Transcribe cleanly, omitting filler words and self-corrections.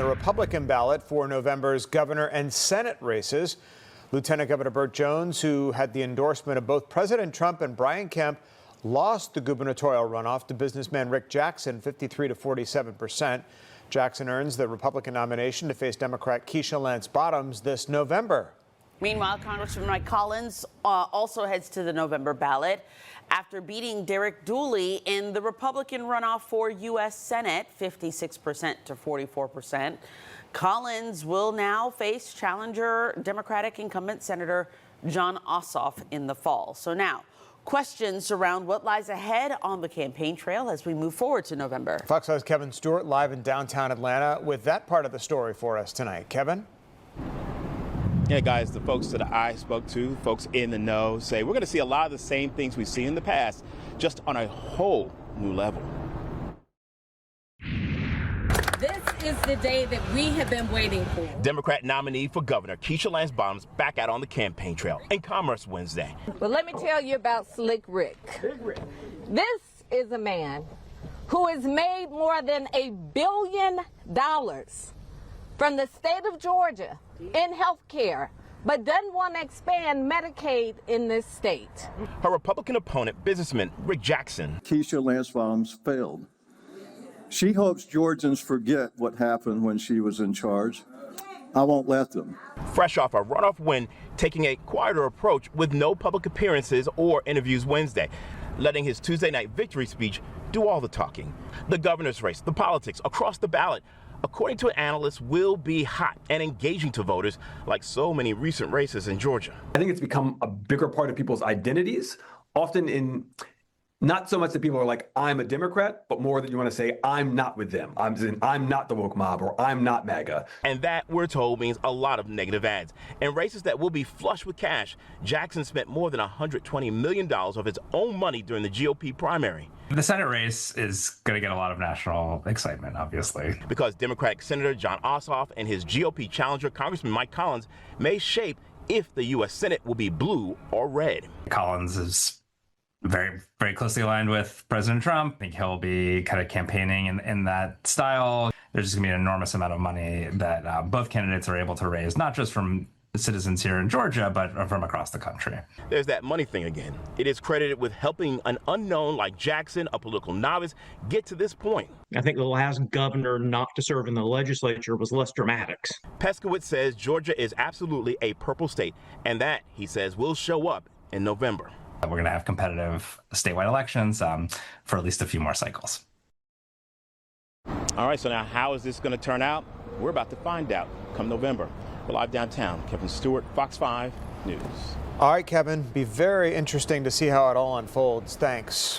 the Republican ballot for November's governor and Senate races. Lieutenant Governor Burt Jones, who had the endorsement of both President Trump and Brian Kemp, lost the gubernatorial runoff to businessman Rick Jackson, 53 to 47%. Jackson earns the Republican nomination to face Democrat Keisha Lance Bottoms this November. Meanwhile, Congressman Mike Collins also heads to the November ballot after beating Derek Dooley in the Republican runoff for U.S. Senate, 56% to 44%. Collins will now face challenger Democratic incumbent Senator Jon Ossoff in the fall. So now, questions around what lies ahead on the campaign trail as we move forward to November. Fox 5's Kevin Stewart live in downtown Atlanta with that part of the story for us tonight. Kevin? Yeah, guys, the folks that I spoke to, folks in the know, say we're going to see a lot of the same things we've seen in the past, just on a whole new level. This is the day that we have been waiting for. Democrat nominee for governor Keisha Lance Bottoms back out on the campaign trail in Commerce Wednesday. But let me tell you about Slick Rick. This is a man who has made more than $1 billion from the state of Georgia in health care, but doesn't want to expand Medicaid in this state. Her Republican opponent, businessman Rick Jackson. Keisha Lance Bottoms failed. She hopes Georgians forget what happened when she was in charge. I won't let them. Fresh off a runoff win, taking a quieter approach with no public appearances or interviews Wednesday, letting his Tuesday night victory speech do all the talking. The governor's race, the politics across the ballot, according to analysts, will be hot and engaging to voters like so many recent races in Georgia. I think it's become a bigger part of people's identities, often in not so much that people are like, I'm a Democrat, but more that you want to say, I'm not with them. I'm not the woke mob, or I'm not MAGA. And that, we're told, means a lot of negative ads. In races that will be flush with cash, Jackson spent more than $120 million of his own money during the GOP primary. The Senate race is going to get a lot of national excitement, obviously. Because Democratic Senator Jon Ossoff and his GOP challenger, Congressman Mike Collins, may shape if the U.S. Senate will be blue or red. Collins is very, very closely aligned with President Trump. I think he'll be kind of campaigning in that style. There's just going to be an enormous amount of money that both candidates are able to raise, not just from citizens here in Georgia, but from across the country. There's that money thing again. It is credited with helping an unknown like Jackson, a political novice, get to this point. I think the last governor not to serve in the legislature was less dramatic. Peskowitz says Georgia is absolutely a purple state, and that, he says, will show up in November. We're going to have competitive statewide elections for at least a few more cycles. All right, so now how is this going to turn out? We're about to find out come November. We're live downtown. Kevin Stewart, Fox 5 News. All right, Kevin, be very interesting to see how it all unfolds. Thanks.